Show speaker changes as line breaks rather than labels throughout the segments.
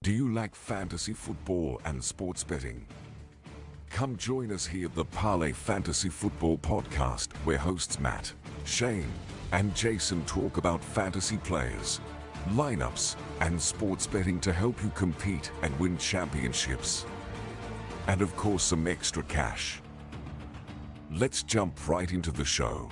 Do you like fantasy football and sports betting? Come join us here at the Parlay Fantasy Football Podcast, where hosts Matt, Shane, and Jason talk about fantasy players, lineups, and sports betting to help you compete and win championships. And of course, some extra cash. Let's jump right into the show.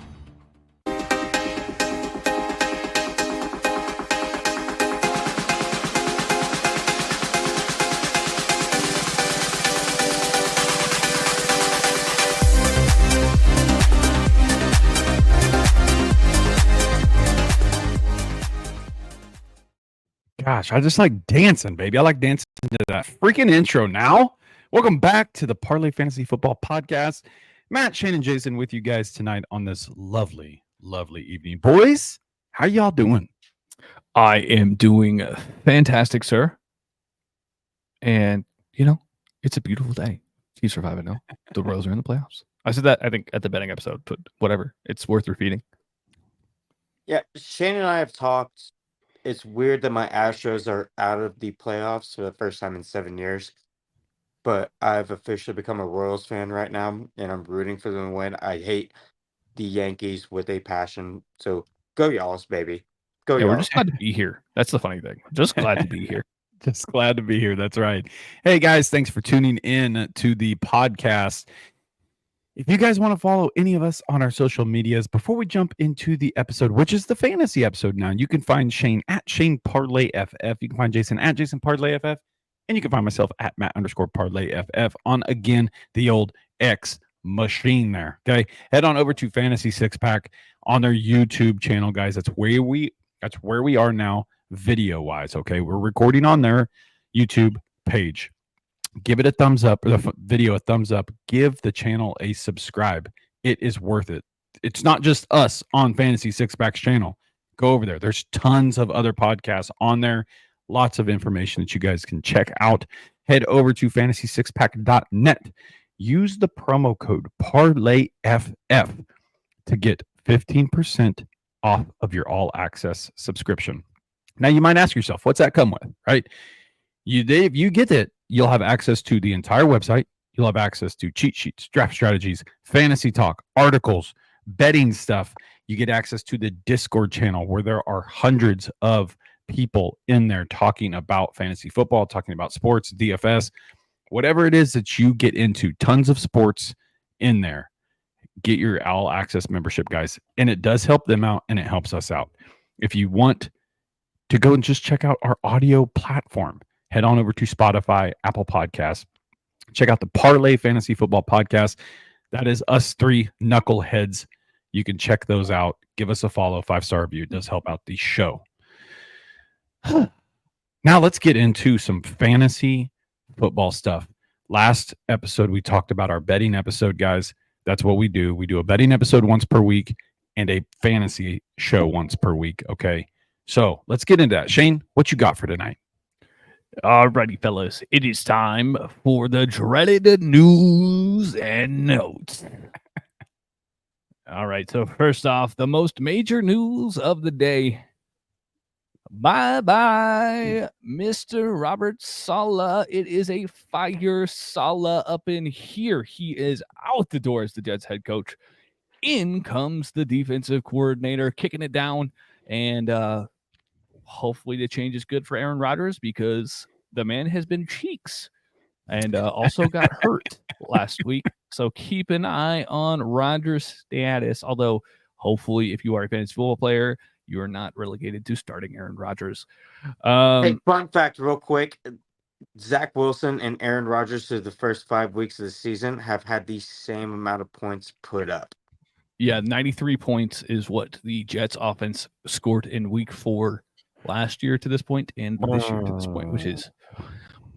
Gosh, I just like dancing, baby. I like dancing to that freaking intro now. Welcome back to the Parlay Fantasy Football Podcast. Matt, Shane, and Jason with you guys tonight on this lovely, lovely evening. Boys, how y'all doing?
I am doing fantastic, sir. And, you know, it's a beautiful day. Chiefs are 5-0. The Royals are in the playoffs. I said that, I think, at the betting episode, but whatever. It's worth repeating.
Yeah, Shane and I have talked. It's weird that my Astros are out of the playoffs for the first time in 7 years. But I've officially become a Royals fan right now, and I'm rooting for them to win. I hate the Yankees with a passion. So go Y'alls, baby. Go
Yeah, we're
Y'alls.
just glad to be here. That's the funny thing. Just glad to be here.
Just glad to be here. That's right. Hey, guys, thanks for tuning in to the podcast. If you guys want to follow any of us on our social medias, before we jump into the episode, which is the fantasy episode now, you can find Shane at Shane Parlay FF. You can find Jason at Jason Parlay FF. And you can find myself at Matt_Parlay FF on, again, the old X machine there. Okay. Head on over to Fantasy Six Pack on their YouTube channel, guys. That's where we are now, video wise. Okay. We're recording on their YouTube page. Give it a thumbs up, or the video a thumbs up. Give the channel a subscribe. It is worth it. It's not just us on Fantasy Six Pack's channel. Go over there. There's tons of other podcasts on there. Lots of information that you guys can check out. Head over to fantasy6pack.net. Use the promo code ParlayFF to get 15% off of your all access subscription. Now you might ask yourself, what's that come with, right? If you get it, you'll have access to the entire website. You'll have access to cheat sheets, draft strategies, fantasy talk, articles, betting stuff. You get access to the Discord channel where there are hundreds of people in there talking about fantasy football, talking about sports, DFS, whatever it is that you get into. Tons of sports in there. Get your all access membership, guys. And it does help them out, and it helps us out. If you want to go and just check out our audio platform, head on over to Spotify, Apple Podcasts. Check out the Parlay Fantasy Football Podcast. That is us three knuckleheads. You can check those out. Give us a follow, 5-star review. It does help out the show. Now let's get into some fantasy football stuff. Last episode, we talked about our betting episode, guys. That's what we do. We do a betting episode once per week and a fantasy show once per week. Okay. So let's get into that. Shane, what you got for tonight?
Alrighty, fellas. It is time for the dreaded news and notes. All right. So first off, the most major news of the day. Bye-bye, Mr. Robert Saleh. It is a fire Saleh up in here. He is out the door as the Jets head coach. In comes the defensive coordinator, kicking it down. And hopefully the change is good for Aaron Rodgers, because the man has been cheeks and also got hurt last week. So keep an eye on Rodgers' status. Although, hopefully, if you are a fantasy football player, you are not relegated to starting Aaron Rodgers.
Hey, fun fact, real quick. Zach Wilson and Aaron Rodgers through the first 5 weeks of the season have had the same amount of points put up.
Yeah, 93 points is what the Jets offense scored in week 4 last year to this point, and this year to this point, which is...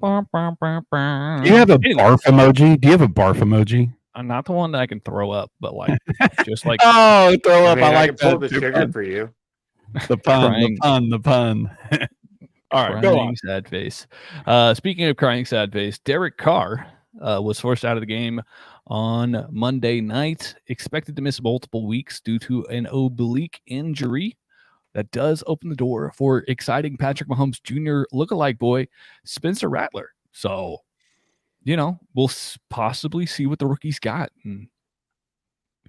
Do you have a barf emoji? Do you have a barf emoji?
Not the one that I can throw up, but like, just like...
Oh, throw up. I like
can pull
that.
the trigger for you.
The pun. All right, go on.
Sad face. Speaking of crying sad face, Derek Carr was forced out of the game on Monday night, expected to miss multiple weeks due to an oblique injury. that does open the door for exciting Patrick Mahomes Jr. lookalike boy, Spencer Rattler. So, we'll possibly see what the rookie's got. And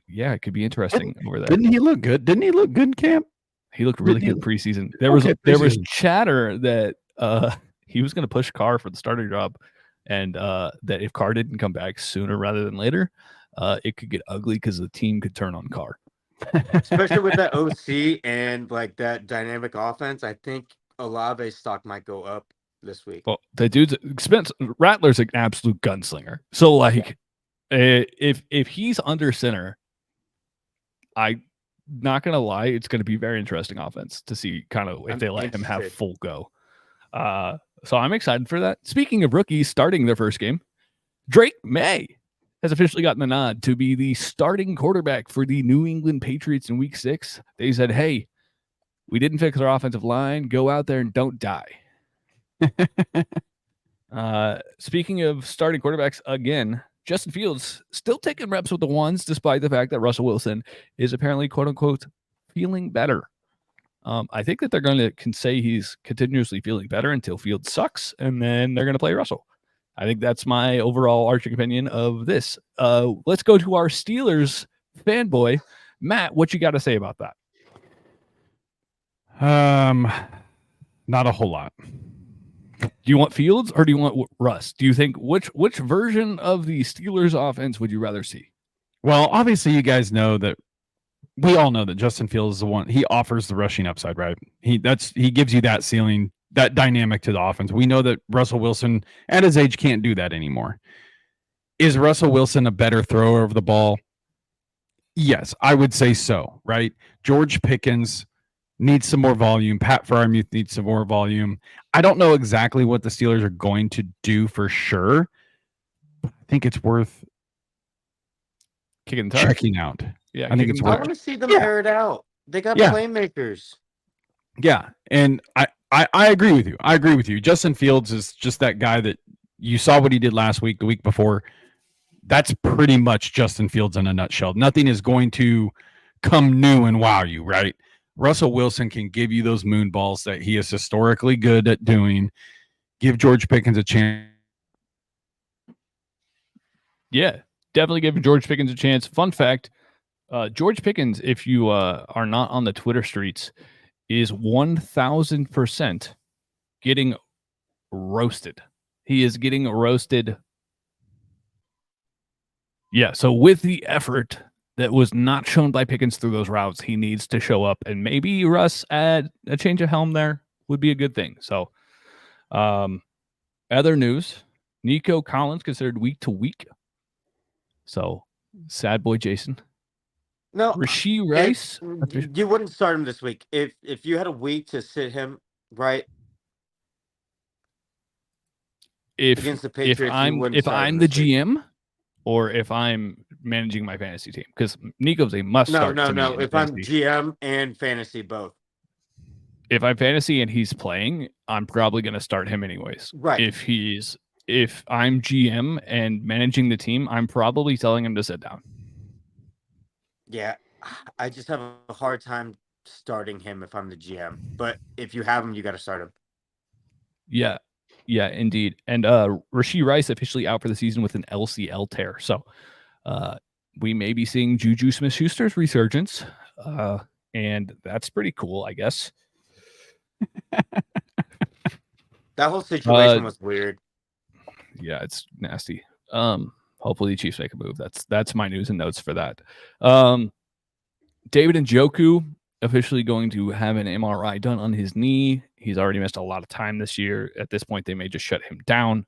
yeah, it could be interesting over there.
Didn't he look good? Didn't he look good in camp?
He looked really good preseason. There was chatter that he was going to push Carr for the starting job, and that if Carr didn't come back sooner rather than later, it could get ugly because the team could turn on Carr.
Especially with that OC and like that dynamic offense, I think Olave's stock might go up this week.
Well, the dude's Rattler's an absolute gunslinger. So like, if he's under center, I'm not gonna lie, it's gonna be very interesting offense to see kind of if they let him have full go. So I'm excited for that. Speaking of rookies starting their first game, Drake Maye has officially gotten the nod to be the starting quarterback for the New England Patriots in Week 6. They said, "Hey, we didn't fix our offensive line. Go out there and don't die." Speaking of starting quarterbacks again, Justin Fields still taking reps with the ones, despite the fact that Russell Wilson is apparently "quote unquote" feeling better. I think that they're going to can say he's continuously feeling better until Fields sucks, and then they're going to play Russell. I think that's my overall arching opinion of this. Let's go to our Steelers fanboy, Matt. What you got to say about that?
Not a whole lot.
Do you want Fields or do you want Russ? Do you think which version of the Steelers offense would you rather see?
Well, obviously, you guys know that we all know that Justin Fields is the one. He offers the rushing upside, right? He gives you that ceiling, that dynamic to the offense. We know that Russell Wilson at his age can't do that anymore. Is Russell Wilson a better thrower of the ball? Yes, I would say so, right? George Pickens needs some more volume. Pat Freiermuth needs some more volume. I don't know exactly what the Steelers are going to do for sure. I think it's worth checking out.
Yeah,
I think it's worth.
I want to see them air it out. They got playmakers.
Yeah, and I agree with you. I agree with you. Justin Fields is just that guy that you saw what he did last week, the week before. That's pretty much Justin Fields in a nutshell. Nothing is going to come new and wow you, right? Russell Wilson can give you those moon balls that he is historically good at doing. Give George Pickens a chance.
Yeah, definitely give George Pickens a chance. Fun fact, George Pickens, if you are not on the Twitter streets, is 1,000% getting roasted. He is getting roasted. Yeah, so with the effort that was not shown by Pickens through those routes, he needs to show up, and maybe Russ add a change of helm there would be a good thing. So, other news, Nico Collins considered week to week. So, sad boy Jason.
No,
Rashee Rice.
You wouldn't start him this week. If you had a week to sit him, right? Against the Patriots,
if I'm the GM or if I'm managing my fantasy team, because Nico's a must start.
No. If I'm GM and fantasy both.
If I'm fantasy and he's playing, I'm probably going to start him anyways.
Right.
If I'm GM and managing the team, I'm probably telling him to sit down.
Yeah, I just have a hard time starting him if I'm the GM. But if you have him, you got to start him.
Yeah, indeed. And Rashee Rice officially out for the season with an LCL tear. So we may be seeing Juju Smith-Schuster's resurgence. And that's pretty cool, I guess.
That whole situation was weird.
Yeah, it's nasty. Hopefully the Chiefs make a move. That's my news and notes for that. David Njoku officially going to have an MRI done on his knee. He's already missed a lot of time this year. At this point, they may just shut him down.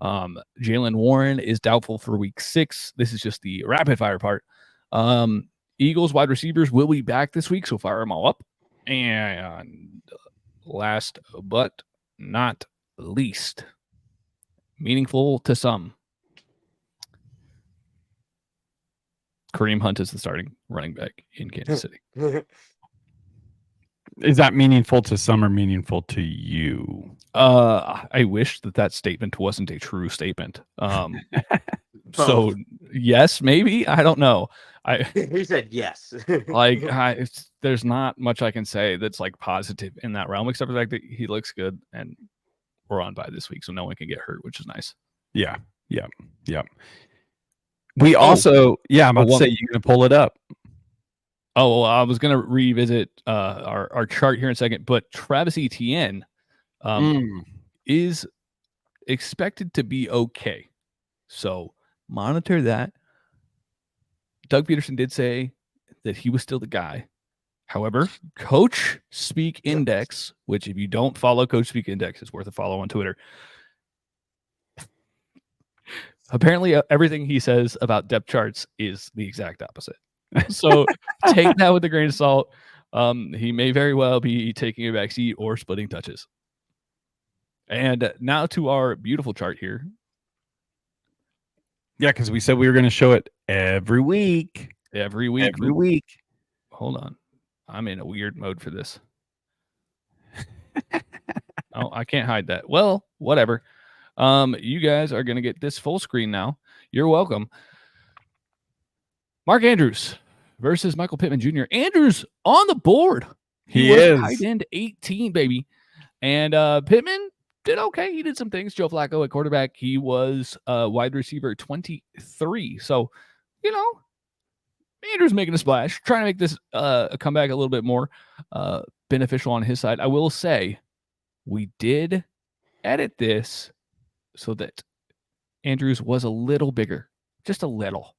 Jaylen Warren is doubtful for week 6. This is just the rapid fire part. Eagles wide receivers will be back this week, so fire them all up. And last but not least, meaningful to some, Kareem Hunt is the starting running back in Kansas City.
Is that meaningful to some or meaningful to you?
I wish that statement wasn't a true statement. So yes, maybe. I don't know.
He said yes.
There's not much I can say that's like positive in that realm, except for the fact that he looks good and we're on bye this week, so no one can get hurt, which is nice.
Yeah. We also, I'm about to say, you're going to pull it up.
Oh, well, I was going to revisit our chart here in a second, but Travis Etienne is expected to be okay. So monitor that. Doug Peterson did say that he was still the guy. However, Coach Speak Index, which if you don't follow Coach Speak Index, it's worth a follow on Twitter. Apparently, everything he says about depth charts is the exact opposite. So take that with a grain of salt. He may very well be taking a backseat or splitting touches. And now to our beautiful chart here.
Yeah, because we said we were going to show it every week.
Every week. Hold on. I'm in a weird mode for this. Oh, I can't hide that. Well, whatever. You guys are going to get this full screen now. You're welcome. Mark Andrews versus Michael Pittman Jr. Andrews on the board.
He is.
Tight end 18, baby. And Pittman did okay. He did some things. Joe Flacco at quarterback. He was wide receiver 23. So, Andrews making a splash, trying to make this a comeback a little bit more beneficial on his side. I will say we did edit this so that Andrews was a little bigger, just a little.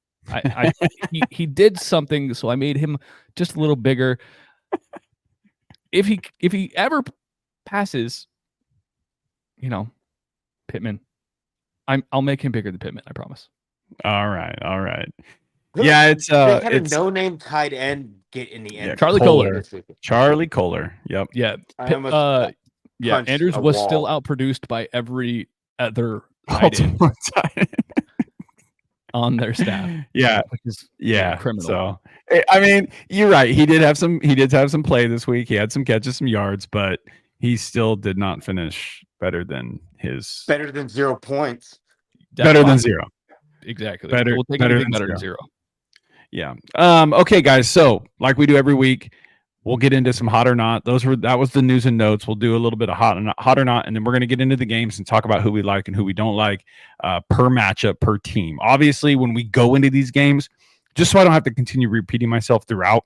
He did something, so I made him just a little bigger. If he ever passes, Pittman, I'll make him bigger than Pittman. I promise.
All right. Yeah, it's
they had a no-name tight end get in the end.
Charlie Kohler.
Charlie Kohler. Yep.
Yeah. Andrews was still outproduced by every other tight end on their staff.
Yeah.
Which is
criminal. So I mean, you're right. He did have some play this week. He had some catches, some yards, but he still did not finish better than
0 points.
Better than 0.
Exactly.
We'll take anything better than 0.
0.
Yeah. Okay, guys. So, like we do every week, we'll get into some hot or not. That was the news and notes. We'll do a little bit of hot or not, and then we're going to get into the games and talk about who we like and who we don't like per matchup, per team. Obviously, when we go into these games, just so I don't have to continue repeating myself throughout,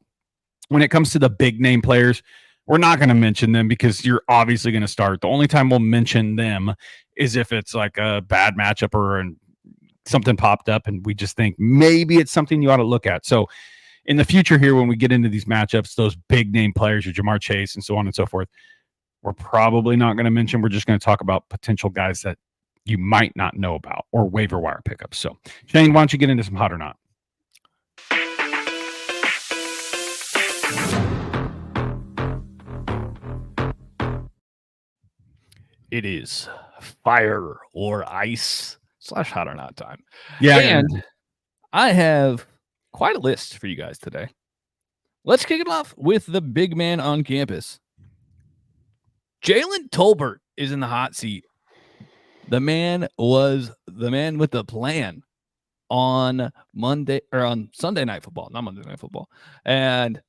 when it comes to the big name players, we're not going to mention them because you're obviously going to start. The only time we'll mention them is if it's like a bad matchup or something popped up and we just think maybe it's something you ought to look at. So in the future here, when we get into these matchups, those big name players, your Jamar Chase and so on and so forth, we're probably not going to mention. We're just going to talk about potential guys that you might not know about or waiver wire pickups. So Shane, why don't you get into some hot or not?
It is fire or ice / hot or not time.
Yeah.
And I have quite a list for you guys today. Let's kick it off with the big man on campus. Jalen Tolbert is in the hot seat. The man was the man with the plan on Monday or on Sunday Night Football, not Monday Night Football. And,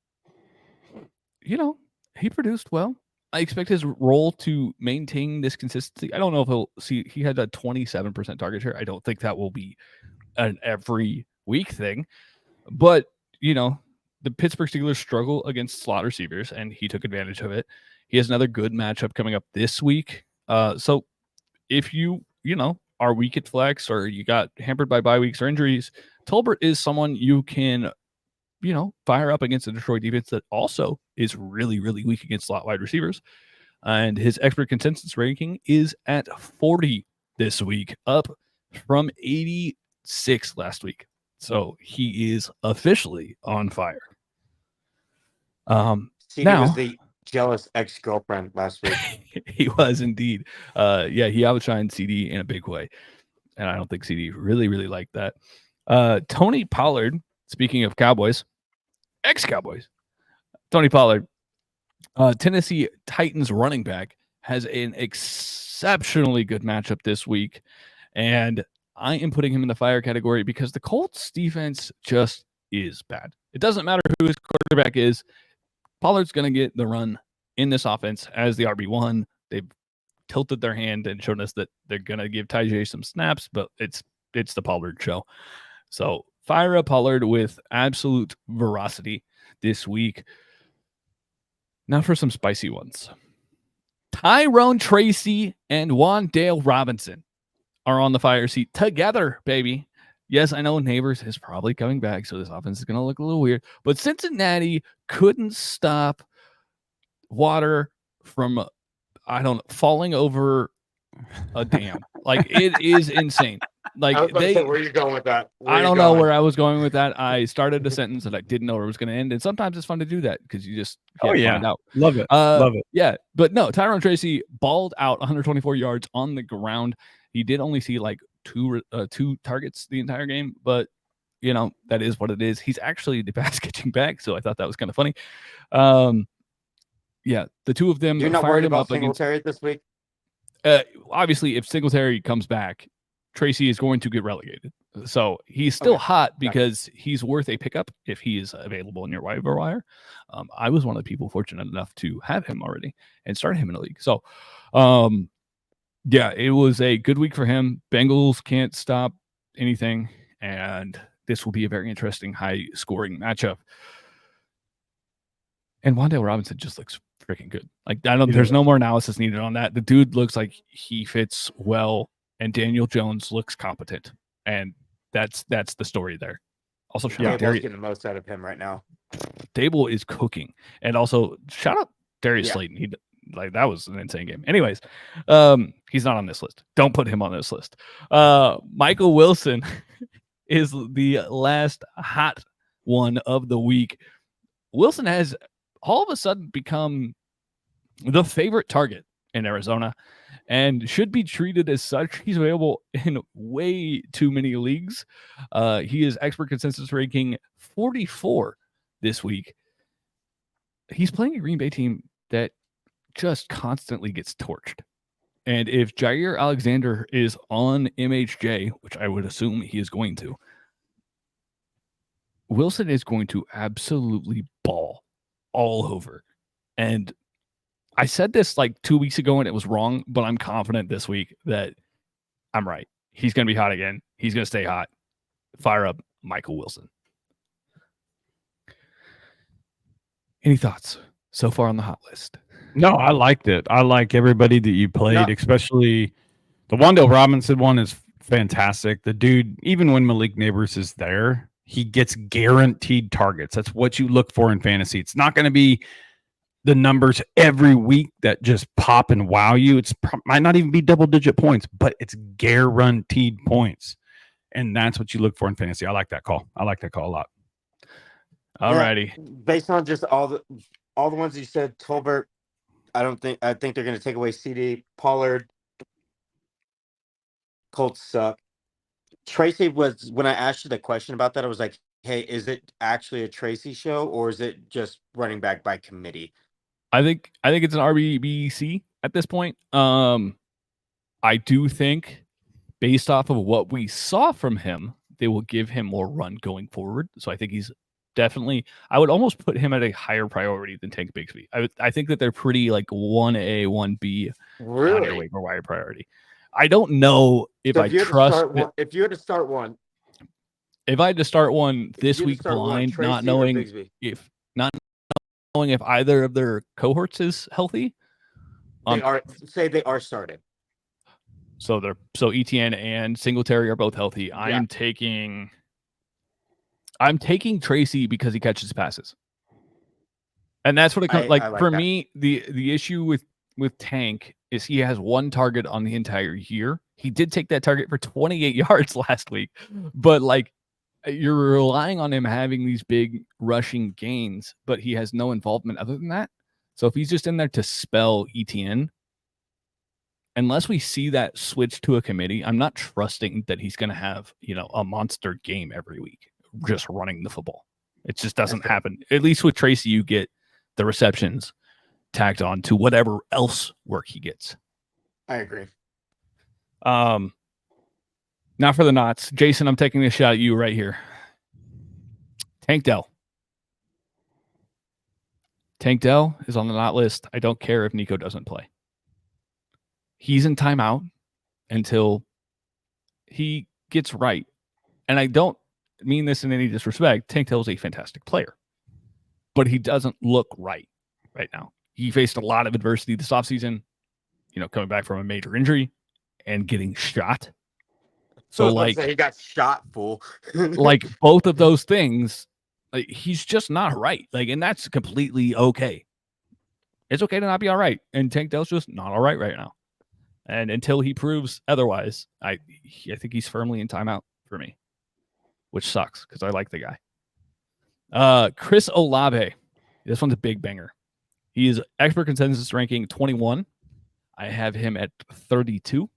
he produced well. I expect his role to maintain this consistency. I don't know if he'll see. He had a 27% target share. I don't think that will be an every week thing. But, the Pittsburgh Steelers struggle against slot receivers, and he took advantage of it. He has another good matchup coming up this week. So if you are weak at flex or you got hampered by bye weeks or injuries, Tolbert is someone you can fire up against the Detroit defense that also is really, really weak against slot wide receivers. And his expert consensus ranking is at 40 this week, up from 86 last week. So he is officially on fire.
CD was the jealous ex-girlfriend last week.
He was indeed. He outshined CD in a big way. And I don't think CD really, really liked that. Tony Pollard, speaking of Cowboys, ex-Cowboys, Tony Pollard, Tennessee Titans running back, has an exceptionally good matchup this week. And I am putting him in the fire category because the Colts defense just is bad. It doesn't matter who his quarterback is. Pollard's going to get the run in this offense as the RB1. They've tilted their hand and shown us that they're going to give Tajay some snaps, but it's the Pollard show. So fire up Pollard with absolute veracity this week. Now for some spicy ones. Tyrone, Tracy, and Wandale Robinson are on the fire seat together, baby. Yes, I know Neighbors is probably coming back, so this offense is going to look a little weird. But Cincinnati couldn't stop water from, falling over a dam. Like, it is insane. Like,
I was about to say, where are you going with that?
I don't know where I was going with that. I started a sentence and I didn't know where it was going to end. And sometimes it's fun to do that because you just find out.
Love it. Love it.
Yeah. But no, Tyrone Tracy balled out 124 yards on the ground. He did only see like two targets the entire game, but that is what it is. He's actually the pass catching back, so I thought that was kind of funny. Yeah, the two of them.
You're not worried about Singletary this week?
Obviously, if Singletary comes back, Tracy is going to get relegated. So he's still hot because he's worth a pickup if he is available in your waiver wire. I was one of the people fortunate enough to have him already and start him in a league. So, yeah, it was a good week for him. Bengals can't stop anything, and this will be a very interesting high-scoring matchup. And Wandale Robinson just looks freaking good. Like, there's no more analysis needed on that. The dude looks like he fits well, and Daniel Jones looks competent, and that's the story there. Also, shout out
Dable's getting the most out of him right now.
Dable is cooking, and also shout out Darius Slayton. That was an insane game. Anyways, he's not on this list. Don't put him on this list. Michael Wilson is the last hot one of the week. Wilson has all of a sudden become the favorite target in Arizona and should be treated as such. He's available in way too many leagues. He is expert consensus ranking 44 this week. He's playing a Green Bay team that just constantly gets torched. And if Jair Alexander is on MHJ, which I would assume he is going to, Wilson is going to absolutely ball all over. And I said this like 2 weeks ago and it was wrong, but I'm confident this week that I'm right. He's going to be hot again. He's going to stay hot. Fire up Michael Wilson. Any thoughts so far on the hot list?
No, I liked it. I like everybody that you played, especially the Wandale Robinson one is fantastic. The dude, even when Malik Neighbors is there, he gets guaranteed targets. That's what you look for in fantasy. It's not going to be the numbers every week that just pop and wow you. It's might not even be double-digit points, but it's guaranteed points. And that's what you look for in fantasy. I like that call. I like that call a lot.
Alrighty.
Based on just all the ones you said, Tolbert, I think they're going to take away CD. Pollard, Colts suck. Tracy was, when I asked you the question about that, I was like, hey, is it actually a Tracy show or is it just running back by committee?
I think it's an RBBC at this point. I do think based off of what we saw from him, they will give him more run going forward. So I think he's definitely, I would almost put him at a higher priority than Tank Bigsby. I think that they're pretty like 1A, 1B on your waiver wire priority. I don't know if I trust.
If you had to start one.
If I had to start one this week blind, not knowing if either of their cohorts is healthy.
They are starting.
So Etienne and Singletary are both healthy. Yeah. I'm taking Tracy because he catches passes. And that's what it comes like for that. Me, the issue with Tank is he has one target on the entire year. He did take that target for 28 yards last week, but like you're relying on him having these big rushing gains, but he has no involvement other than that. So if he's just in there to spell Etienne, unless we see that switch to a committee, I'm not trusting that he's going to have, a monster game every week, just running the football. It just doesn't happen. At least with Tracy, you get the receptions tagged on to whatever else work he gets.
I agree.
Now for the knots. Jason, I'm taking this shot at you right here. Tank Dell. Tank Dell is on the not list. I don't care if Nico doesn't play. He's in timeout until he gets right. And I don't mean this in any disrespect. Tank Dell is a fantastic player, but he doesn't look right now. He faced a lot of adversity this offseason, coming back from a major injury and getting shot. So like
he got shot, fool.
like both of those things, like, he's just not right. Like, and that's completely okay. It's okay to not be all right. And Tank Dell's just not all right now. And until he proves otherwise, I think he's firmly in timeout for me, which sucks because I like the guy. Chris Olave. This one's a big banger. He is expert consensus ranking 21. I have him at 32.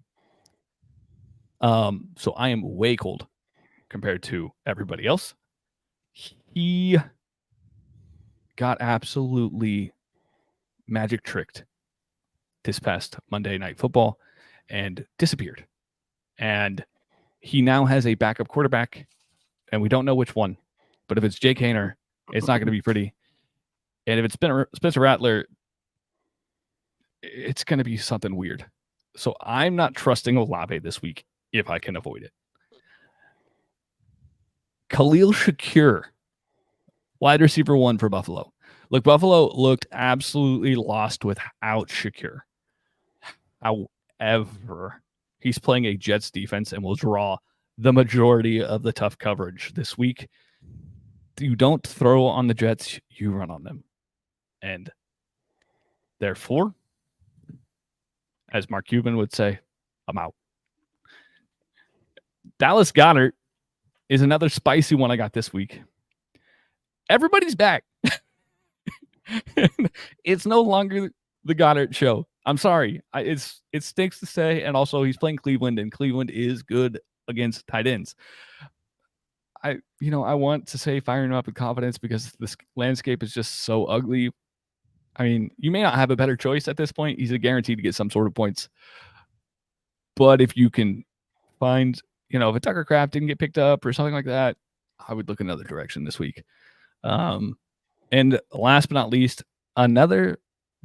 So I am way cold compared to everybody else. He got absolutely magic tricked this past Monday Night Football and disappeared. And he now has a backup quarterback, and we don't know which one. But if it's Jake Haener, it's not going to be pretty. And if it's Spencer Rattler, it's going to be something weird. So I'm not trusting Olave this week if I can avoid it. Khalil Shakir, wide receiver 1 for Buffalo. Look, Buffalo looked absolutely lost without Shakir. However, he's playing a Jets defense and will draw the majority of the tough coverage this week. You don't throw on the Jets, you run on them. And therefore, as Mark Cuban would say, I'm out. Dallas Goedert is another spicy one I got this week. Everybody's back. It's no longer the Goedert show. I'm sorry. It stinks to say, and also he's playing Cleveland, and Cleveland is good against tight ends. I want to say firing him up with confidence because this landscape is just so ugly. I mean, you may not have a better choice at this point. He's a guaranteed to get some sort of points. But if you can find, if a Tucker Kraft didn't get picked up or something like that, I would look another direction this week. And last but not least, another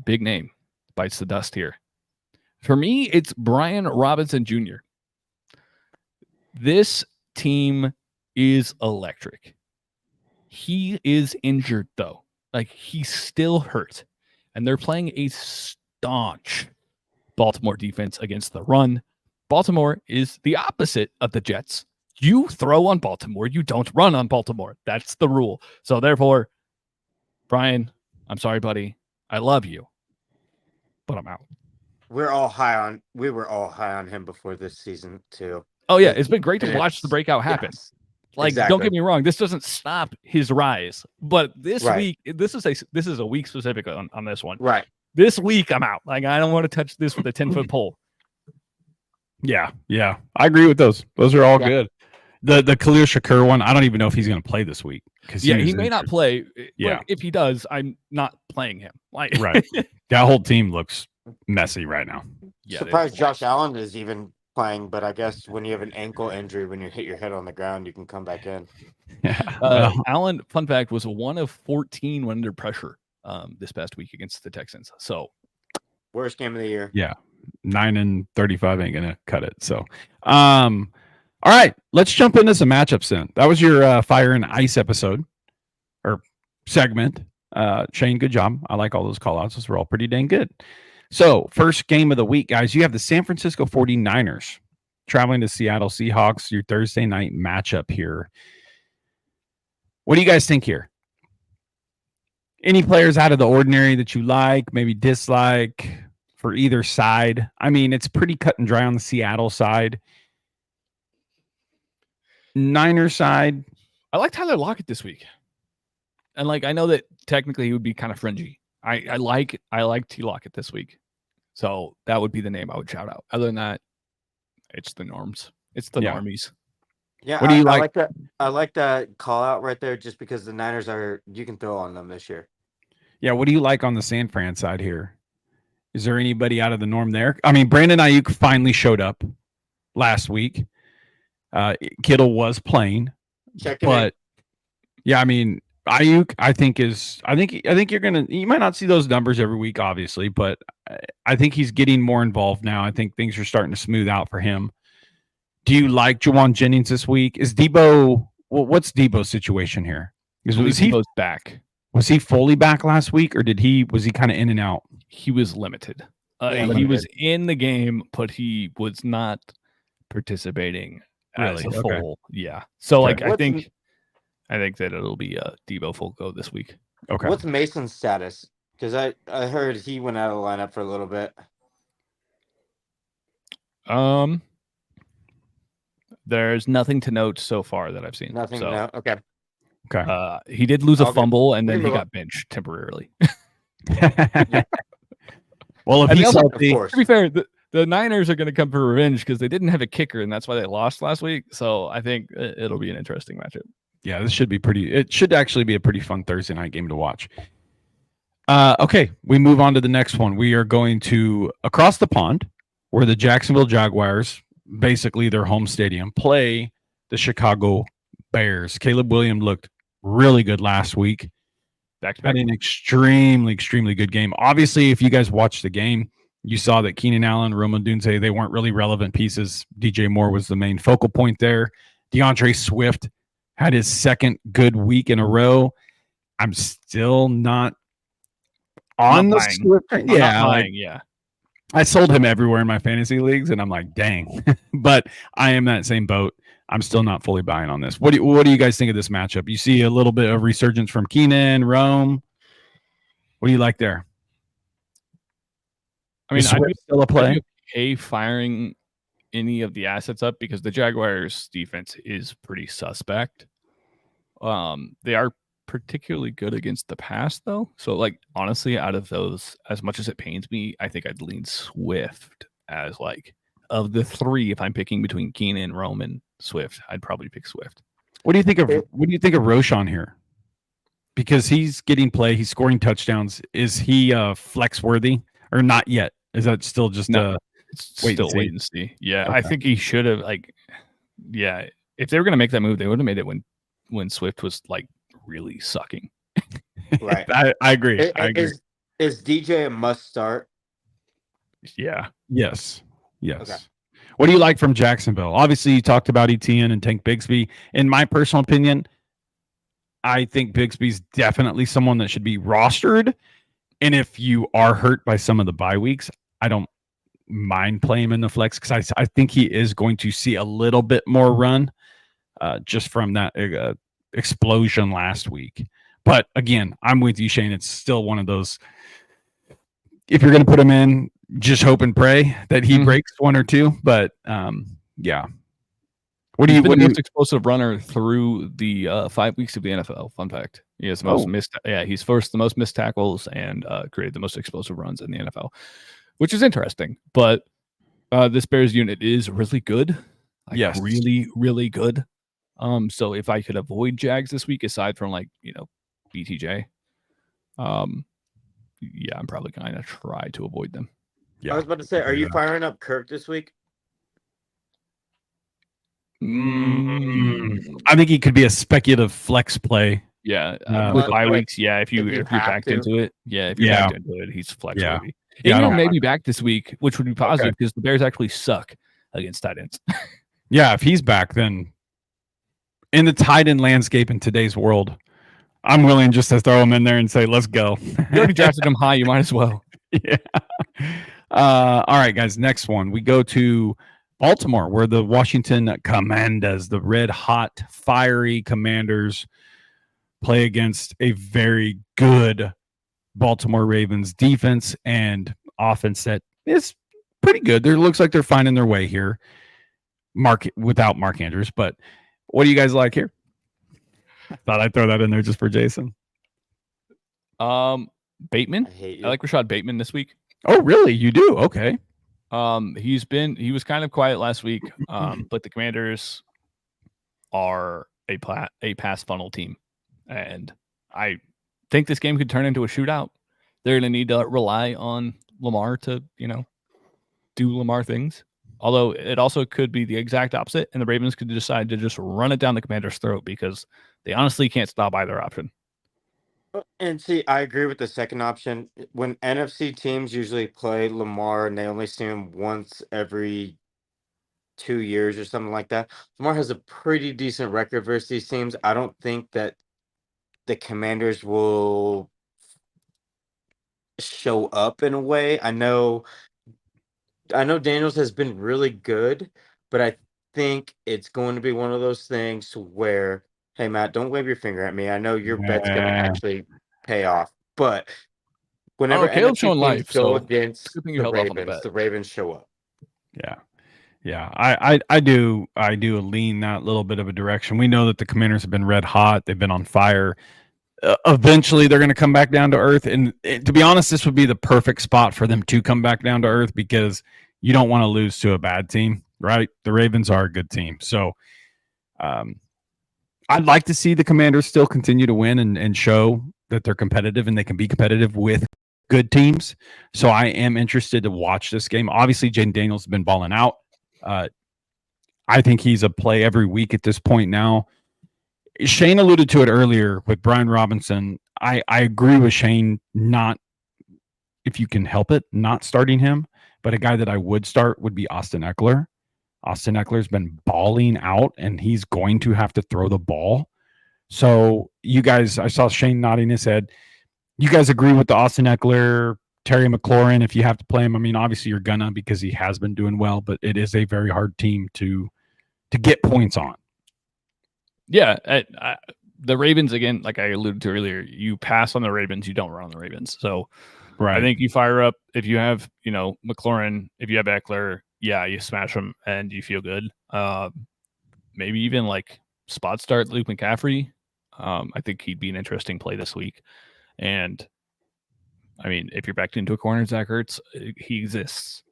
big name bites the dust here. For me, it's Brian Robinson Jr. This team is electric. He is injured, though. Like, he's still hurt. And they're playing a staunch Baltimore defense against the run. Baltimore is the opposite of the Jets. You throw on Baltimore. You don't run on Baltimore. That's the rule. So, therefore, Brian, I'm sorry, buddy. I love you, but I'm out.
We were all high on him before this season, too.
Oh, yeah. It's been great to watch the breakout happen.
Yes.
Like,
exactly.
Don't get me wrong. This doesn't stop his rise. But this week, this is a week specific on this one.
Right.
This week, I'm out. Like, I don't want to touch this with a 10-foot pole.
Yeah. I agree with those. Those are all good. The Khalil Shakir one, I don't even know if he's going to play this week.
He may not play.
Yeah.
But if he does, I'm not playing him. Like,
right. That whole team looks messy right now.
Yeah, surprised Josh Allen is even playing, but I guess when you have an ankle injury, when you hit your head on the ground, you can come back in.
Yeah.
Allen, fun fact, was 1 of 14 when under pressure this past week against the Texans. So,
worst game of the year.
Yeah. 9 and 35 ain't gonna cut it. So, all right, let's jump into some matchups then. That was your Fire and Ice episode or segment. Shane, good job. I like all those call outs. Those were all pretty dang good. So, first game of the week, guys, you have the San Francisco 49ers traveling to Seattle Seahawks, your Thursday night matchup here. What do you guys think here? Any players out of the ordinary that you like, maybe dislike for either side? I mean, it's pretty cut and dry on the Seattle side. Niners side,
I like Tyler Lockett this week. And I know that technically he would be kind of fringy. I like T Lockett this week. So that would be the name I would shout out. Other than that, it's the norms. It's the normies.
Yeah,
what do you like?
I like that call out right there just because the Niners you can throw on them this year.
Yeah, what do you like on the San Fran side here? Is there anybody out of the norm there? I mean, Brandon Ayuk finally showed up last week. Kittle was playing, Yeah, I mean, Ayuk, I think you might not see those numbers every week, obviously, but I think he's getting more involved now. I think things are starting to smooth out for him. Do you like Jawan Jennings this week? Is Debo? Well, what's Debo's situation here? Was he
back?
Was he fully back last week, or was he kind of in and out?
He was limited.
Yeah,
he was in the game, but he was not participating as
Really?
a
Okay.
full. Yeah. So
Okay.
like, I think that it'll be Debo full go this week.
Okay.
What's Mason's status? Because I heard he went out of the lineup for a little bit.
There's nothing to note so far that I've seen.
Nothing.
So,
No. Okay.
Okay.
He did lose a
Okay.
fumble, and then he
Pretty
got benched temporarily.
Well, if
And
he's
also,
healthy,
Of course.
to be fair, the Niners are going to come for revenge because they didn't have a kicker, and that's why they lost last week. So I think it'll be an interesting matchup.
yeah, this should be it should actually be a pretty fun Thursday night game to watch. Okay, we move on to the next one. We are going to across the pond, where the Jacksonville Jaguars, basically their home stadium, play the Chicago Bears. Caleb Williams looked really good last week.
Back-to-back.
Had an extremely, extremely good game. Obviously, if you guys watched the game, you saw that Keenan Allen, Roma Dunze, they weren't really relevant pieces. DJ Moore was the main focal point there. DeAndre Swift had his second good week in a row. I'm still not on the Swift.
Yeah.
I sold him everywhere in my fantasy leagues, and I'm like, dang. But I am that same boat. I'm still not fully buying on this. What do you guys think of this matchup? You see a little bit of resurgence from Keenan, Rome. What do you like there?
I mean, I'd be
still a play.
okay firing any of the assets up because the Jaguars' defense is pretty suspect. They are particularly good against the pass, though. So, like, honestly, out of those, as much as it pains me, I think I'd lean Swift as like of the three. If I'm picking between Keenan, Rome, and Swift, I'd probably pick Swift.
What do you think of Roshan here? Because he's getting play, he's scoring touchdowns. Is he flex worthy or not yet? Is that still just
wait and see? Yeah, okay. I think he should have if they were going to make that move, they would have made it when Swift was like really sucking.
Right.
I agree.
Is DJ a must start?
Yeah.
Yes. Okay. What do you like from Jacksonville? Obviously, you talked about Etienne and Tank Bigsby. In my personal opinion, I think Bigsby's definitely someone that should be rostered. And if you are hurt by some of the bye weeks, I don't mind playing him in the flex because I think he is going to see a little bit more run just from that explosion last week. But again, I'm with you, Shane. It's still one of those. If you're going to put him in, just hope and pray that he breaks one or two. But yeah.
He's been the most explosive runner through the 5 weeks of the NFL. Fun fact. He has the most missed. Yeah, he's forced the most missed tackles and created the most explosive runs in the NFL, which is interesting. But this Bears unit is really good. Yes, really, really good. So if I could avoid Jags this week, aside from BTJ, yeah, I'm probably going to try to avoid them.
Yeah, I was about to say, are you firing up Kirk this week?
I think he could be a speculative flex play.
Yeah, with bye weeks. Yeah, if you're backed into it. Yeah, if you're backed into it, he's flex worthy. Ingram may be back this week, which would be positive because the Bears actually suck against tight ends.
Yeah, if he's back, then in the tight end landscape in today's world, I'm willing just to throw him in there and say, let's go.
You already drafted him high. You might as well.
Yeah. All right, guys. Next one. We go to Baltimore, where the Washington Commanders, the red hot, fiery Commanders, play against a very good Baltimore Ravens defense and offense that is pretty good. It looks like they're finding their way here. Without Mark Andrews, but what do you guys like here? Thought I'd throw that in there just for Jason.
Bateman. I like Rashad Bateman this week.
Oh, really? You do? Okay.
He was kind of quiet last week, but the Commanders are a pass funnel team, and I think this game could turn into a shootout. They're going to need to rely on Lamar to do Lamar things. Although it also could be the exact opposite, and the Ravens could decide to just run it down the Commanders' throat because they honestly can't stop either option.
And see, I agree with the second option. When NFC teams usually play Lamar and they only see him once every 2 years or something like that, Lamar has a pretty decent record versus these teams. I don't think that the Commanders will show up in a way. I know Daniels has been really good, but I think it's going to be one of those things where, hey Matt, don't wave your finger at me. I know your bet's going to
Yeah.
actually pay off, but whenever
Caleb's
NFC
showing
teams
life,
go
so
against
good thing you
the
held off on the
Ravens,
bet.
the Ravens show up.
Yeah. I do lean that little bit of a direction. We know that the Commanders have been red hot. They've been on fire. Eventually, they're going to come back down to earth. And to be honest, this would be the perfect spot for them to come back down to earth because you don't want to lose to a bad team, right? The Ravens are a good team. So I'd like to see the Commanders still continue to win and show that they're competitive and they can be competitive with good teams. So I am interested to watch this game. Obviously, Jaden Daniels has been balling out. I think he's a play every week at this point now. Shane alluded to it earlier with Brian Robinson. I agree with Shane, not, if you can help it, not starting him, but a guy that I would start would be Austin Eckler. Austin Eckler's been balling out, and he's going to have to throw the ball. So you guys, I saw Shane nodding his head. You guys agree with the Austin Eckler, Terry McLaurin, if you have to play him? I mean, obviously you're gonna because he has been doing well, but it is a very hard team to get points on.
Yeah, the Ravens, again, like I alluded to earlier, you pass on the Ravens, you don't run on the Ravens. So
Right.
I think you fire up if you have, McLaurin, if you have Eckler, yeah, you smash them and you feel good. Maybe even like spot start Luke McCaffrey. I think he'd be an interesting play this week. And I mean, if you're backed into a corner, Zach Ertz, he exists.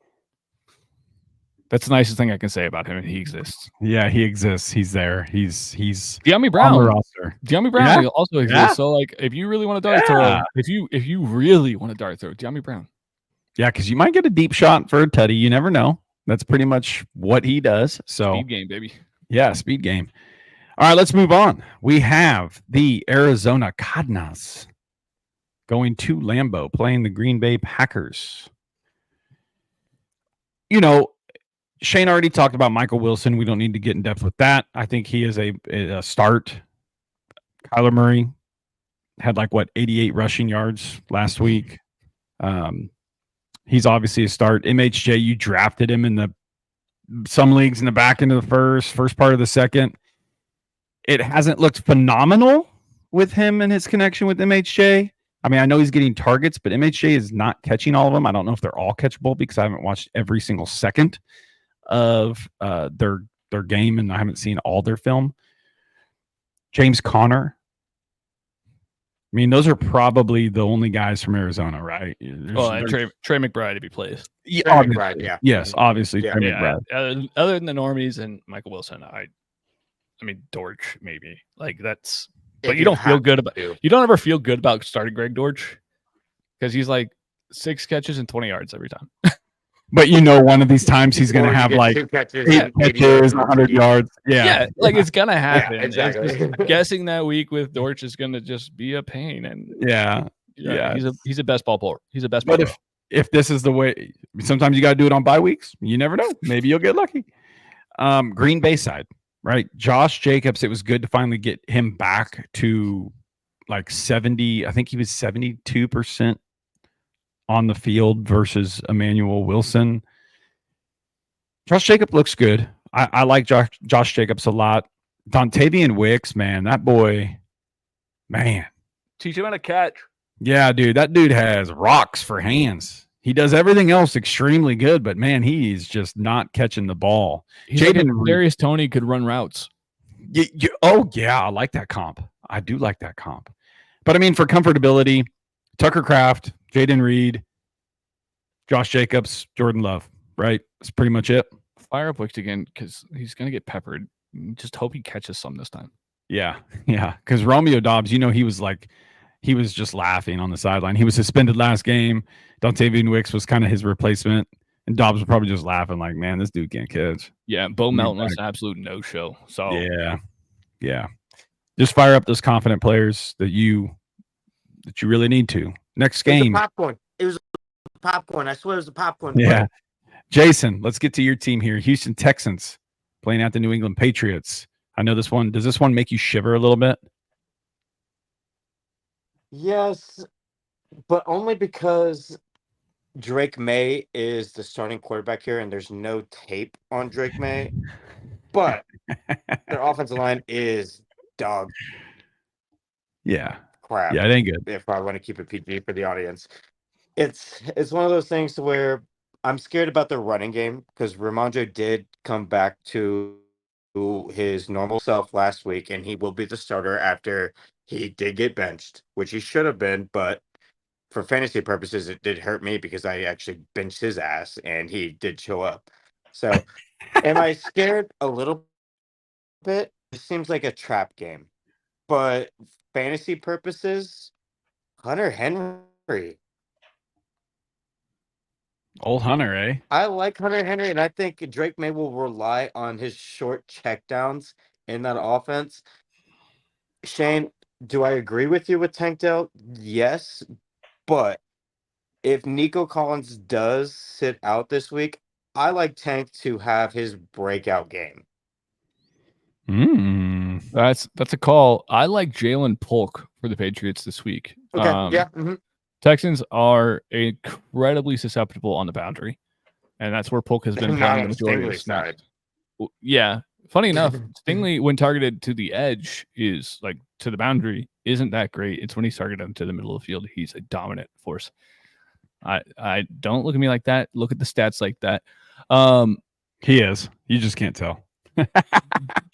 That's the nicest thing I can say about him. He exists.
Yeah, he exists. He's there. He's
De'Ami Brown
on the roster.
De'Ami Brown also exists.
Yeah.
So like, if you really want to dart throw, if you really want to dart throw, De'Ami Brown.
Yeah, because you might get a deep shot for a tutty. You never know. That's pretty much what he does. So
Speed game, baby.
Yeah, speed game. All right, let's move on. We have the Arizona Cardinals going to Lambeau, playing the Green Bay Packers. Shane already talked about Michael Wilson. We don't need to get in depth with that. I think he is a start. Kyler Murray had 88 rushing yards last week. He's obviously a start. MHJ, you drafted him in some leagues in the back end of the first part of the second. It hasn't looked phenomenal with him and his connection with MHJ. I mean, I know he's getting targets, but MHJ is not catching all of them. I don't know if they're all catchable because I haven't watched every single second of their game, and I haven't seen all their film. James Conner. I mean, those are probably the only guys from Arizona, right?
And Trey McBride if he plays.
Yeah,
Trey McBride, yeah.
Yes, obviously.
Yeah.
Trey McBride.
Other than the normies and Michael Wilson, I mean Dortch maybe that's. But you don't feel good about. You don't ever feel good about starting Greg Dortch because he's 6 catches and 20 yards every time.
But one of these times he's going to have
2 catches,
8 catches, 100 yards. Yeah,
it's going to happen.
Yeah, exactly.
It's just guessing that week with Dortch is going to just be a pain. And
yeah.
he's a best ball player. He's a best
But
ball player.
if this is the way, sometimes you got to do it on bye weeks. You never know. Maybe you'll get lucky. Green Bay side, right? Josh Jacobs. It was good to finally get him back to 70. I think he was 72% on the field versus Emmanuel Wilson. Josh Jacobs looks good. I like Josh Jacobs a lot. Dontavian Wicks, man, that boy, man.
Teach him how to catch.
Yeah, dude, that dude has rocks for hands. He does everything else extremely good, but man, he's just not catching the ball.
Darius Toney could run routes.
Oh yeah, I like that comp. I do like that comp. But I mean, for comfortability, Tucker Kraft, Jaden Reed, Josh Jacobs, Jordan Love, right? That's pretty much it.
Fire up Wicks again because he's going to get peppered. Just hope he catches some this time.
Yeah. Because Romeo Doubs, he was just laughing on the sideline. He was suspended last game. Dontavian Wicks was kind of his replacement. And Dobbs was probably just laughing like, man, this dude can't catch.
Yeah, Bo Melton was an absolute no-show. So
Yeah. Just fire up those confident players that you really need to. Next game.
It was popcorn. I swear it was a popcorn.
Yeah. Jason, let's get to your team here. Houston Texans playing out the New England Patriots. I know this one. Does this one make you shiver a little bit?
Yes, but only because Drake Maye is the starting quarterback here, and there's no tape on Drake Maye. But their offensive line is dog
Yeah.
crap.
Yeah, it ain't good.
If I want to keep it PG for the audience, it's one of those things to where I'm scared about the running game because Ramondre did come back to his normal self last week, and he will be the starter after he did get benched, which he should have been, but for fantasy purposes, it did hurt me because I actually benched his ass and he did show up. So, am I scared a little bit? It seems like a trap game, but fantasy purposes, Hunter Henry.
Old Hunter, eh?
I like Hunter Henry, and I think Drake May will rely on his short checkdowns in that offense. Shane, do I agree with you with Tank Dell? Yes, but if Nico Collins does sit out this week, I like Tank to have his breakout game.
That's a call. I like Jalen Polk for the Patriots this week.
Okay,
Texans are incredibly susceptible on the boundary, and that's where Polk has been playing the majority of the snaps. Yeah, funny enough, Stingley, when targeted to the edge, is like to the boundary, isn't that great. It's when he's targeted him to the middle of the field, he's a dominant force. I don't look at me like that. Look at the stats like that.
He is. You just can't tell.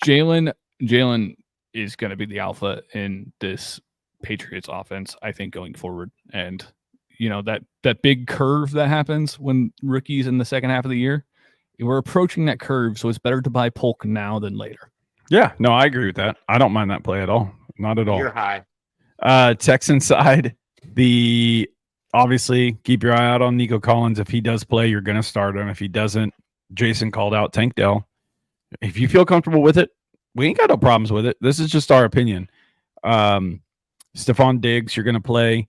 Jaylen is going to be the alpha in this Patriots offense, I think, going forward. And you know that big curve that happens when rookies in the second half of the year, we're approaching that curve, so it's better to buy Polk now than later.
Yeah, no, I agree with that. I don't mind that play at all. Not at all.
You're high.
Texan side, obviously keep your eye out on Nico Collins. If he does play, you're going to start him. If he doesn't, Jason called out Tank Dell. If you feel comfortable with it, we ain't got no problems with it. This is just our opinion. Stephon Diggs, you're going to play.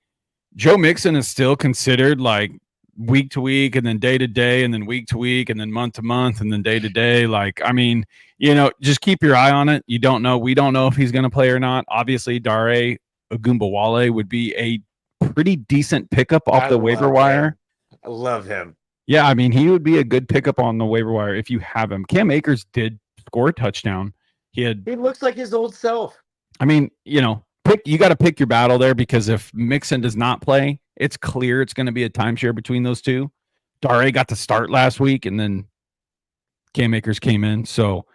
Joe Mixon is still considered like week to week and then day to day and then week to week and then month to month and then day to day. Like, I mean, you know, just keep your eye on it. You don't know. We don't know if he's going to play or not. Obviously, Dare Ogunbowale would be a pretty decent pickup off the waiver wire.
I love him.
Yeah, I mean, he would be a good pickup on the waiver wire if you have him. Cam Akers did score a touchdown. He
looks like his old self.
I mean, you know, you got to pick your battle there because if Mixon does not play, it's clear it's going to be a timeshare between those two. Dare got to start last week, and then Cam Akers came in. So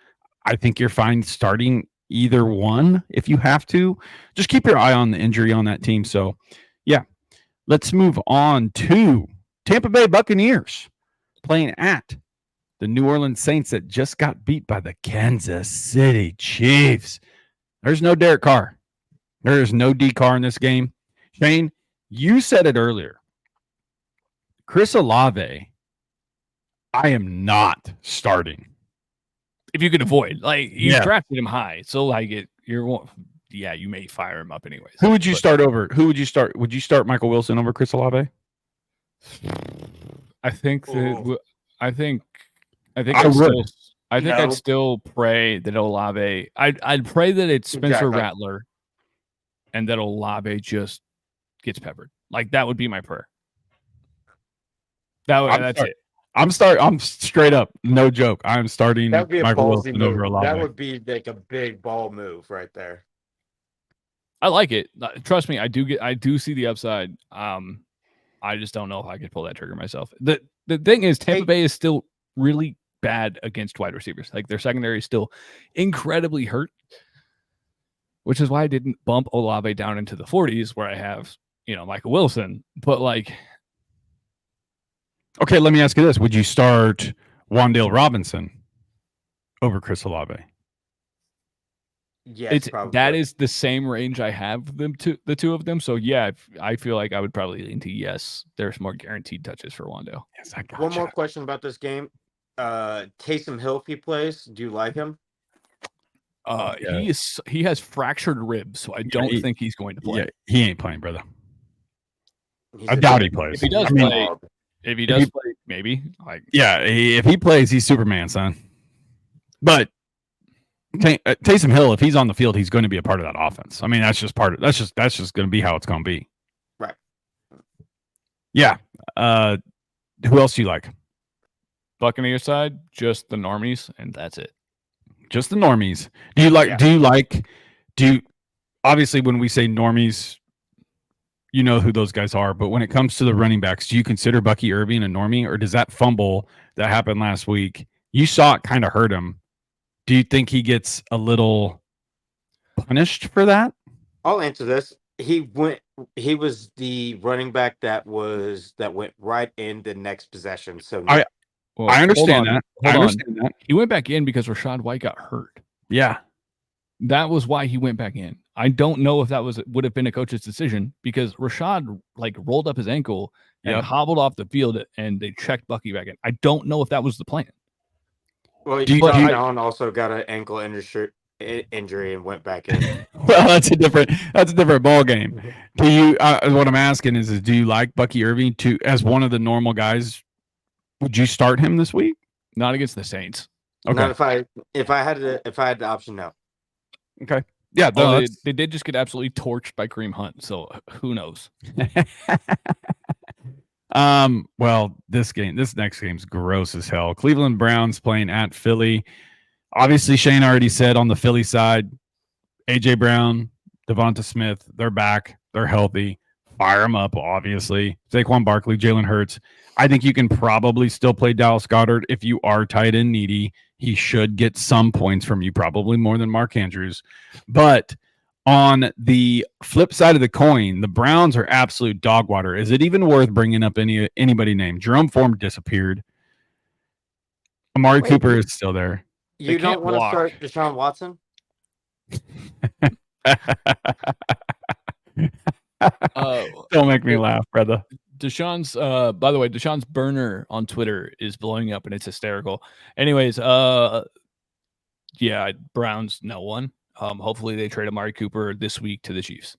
I think you're fine starting either one if you have to. Just keep your eye on the injury on that team. So, yeah, let's move on to Tampa Bay Buccaneers playing at the New Orleans Saints that just got beat by the Kansas City Chiefs. There's no Derek Carr. There is no D Carr in this game. Shane, you said it earlier. Chris Olave, I am not starting.
If you can avoid, like, you drafted him high, so like you may fire him up anyways.
Who would you start over? Who would you start? Would you start Michael Wilson over Chris Olave?
I think I'd still pray that Olave. I'd pray that it's Spencer Rattler, and that Olave just gets peppered. Like, that would be my prayer. That's it.
I'm straight up, no joke. I'm starting Michael Wilson
move.
over Olave.
That would be like a big ball move right there.
I like it. Trust me, I do see the upside. I just don't know if I could pull that trigger myself. The thing is, Tampa Bay is still really bad against wide receivers. Like, their secondary is still incredibly hurt, which is why I didn't bump Olave down into the 40s where I have, Michael Wilson. But like,
okay, let me ask you this: would you start Wandale Robinson over Chris Olave?
Yes, probably.
That is the same range I have the two of them. So yeah, I feel like I would probably lean to yes. There's more guaranteed touches for Wandale.
Yes, I gotcha.
One more question about this game. Taysom Hill, if he plays, do you like him?
He has fractured ribs, so I don't think he's going to play.
Yeah, he ain't playing, brother.
He's
I doubt he plays.
If he does play, maybe.
If he plays, he's Superman, son. But Taysom Hill, if he's on the field, he's going to be a part of that offense. I mean, that's just going to be how it's going to be.
Right.
Yeah. Who else do you like?
Buccaneers side, just the normies, and that's it.
Just the normies. Obviously when we say normies, you know who those guys are, but when it comes to the running backs, do you consider Bucky Irving a normie, or does that fumble that happened last week, you saw it kind of hurt him? Do you think he gets a little punished for that?
I'll answer this. He was the running back that went right in the next possession. So
I understand that.
He went back in because Rachaad White got hurt.
Yeah.
That was why he went back in. I don't know if that would have been a coach's decision, because Rachaad rolled up his ankle and hobbled off the field, and they checked Bucky back in. I don't know if that was the plan.
Well, John also got an ankle injury and went back in.
Well, that's a different ball game. Do you? What I'm asking is do you like Bucky Irving as one of the normal guys? Would you start him this week?
Not against the Saints.
Okay. Not if I had the option, no.
Okay. Yeah,
they did just get absolutely torched by Kareem Hunt, so who knows?
Well, this next game's gross as hell. Cleveland Browns playing at Philly. Obviously, Shane already said on the Philly side, AJ Brown, Devonta Smith, they're back, they're healthy. Fire them up, obviously. Saquon Barkley, Jalen Hurts. I think you can probably still play Dallas Goedert if you are tight end needy. He should get some points from you, probably more than Mark Andrews. But on the flip side of the coin, the Browns are absolute dog water. Is it even worth bringing up anybody named? Jerome Ford disappeared. Amari Cooper is still there.
You don't want to start Deshaun Watson?
Don't make me laugh, brother.
Deshaun's by the way, Deshaun's burner on Twitter is blowing up and it's hysterical. Anyways, Browns no one. Hopefully they trade Amari Cooper this week to the Chiefs.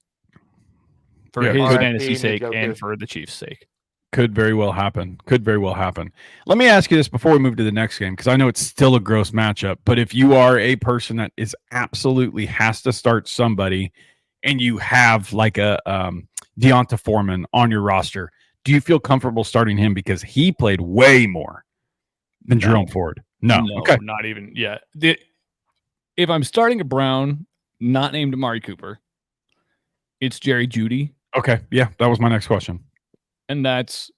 For his fantasy sake and for the Chiefs' sake.
Could very well happen. Let me ask you this before we move to the next game, because I know it's still a gross matchup, but if you are a person that is absolutely has to start somebody and you have like a Deonta Foreman on your roster, do you feel comfortable starting him because he played way more than Jerome Ford? No. Okay.
Not even yet. If I'm starting a Brown not named Amari Cooper, it's Jerry Jeudy.
Okay. Yeah, that was my next question.
And that's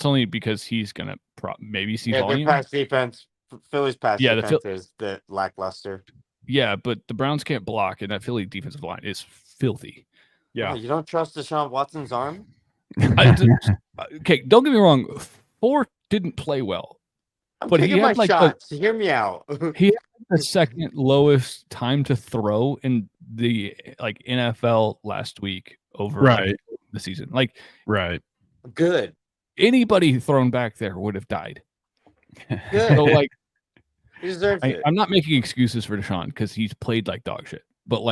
only because he's gonna maybe see volume.
Their pass defense, Philly's pass defense is the lackluster.
Yeah, but the Browns can't block, and that Philly defensive line is filthy.
Yeah,
you don't trust Deshaun Watson's arm?
Okay, don't get me wrong. Ford didn't play well,
but he had shots. Hear me out.
He had the second lowest time to throw in the NFL last week over the season.
Good.
Anybody thrown back there would have died.
Good.
So
he deserves it.
I'm not making excuses for Deshaun because he's played like dog shit, but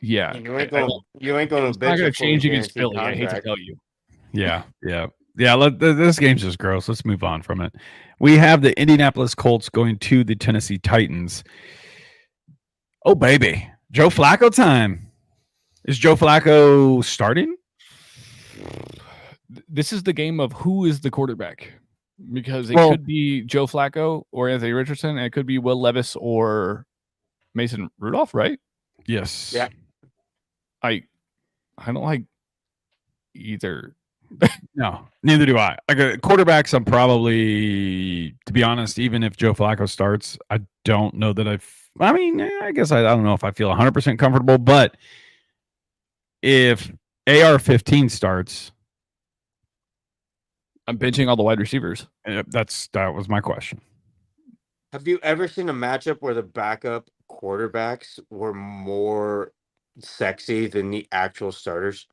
yeah,
you ain't going to.
It's not going to change against Philly. I hate to tell you.
Yeah. This game's just gross. Let's move on from it. We have the Indianapolis Colts going to the Tennessee Titans. Oh baby, Joe Flacco time. Is Joe Flacco starting?
This is the game of who is the quarterback, because it could be Joe Flacco or Anthony Richardson, and it could be Will Levis or Mason Rudolph, right?
Yes.
Yeah.
I don't like either.
No, neither do I. Quarterbacks, I'm probably, to be honest, even if Joe Flacco starts, I don't know that I guess I don't know if I feel 100% comfortable, but if AR-15 starts,
I'm benching all the wide receivers.
That was my question.
Have you ever seen a matchup where the backup quarterbacks were more sexy than the actual starters?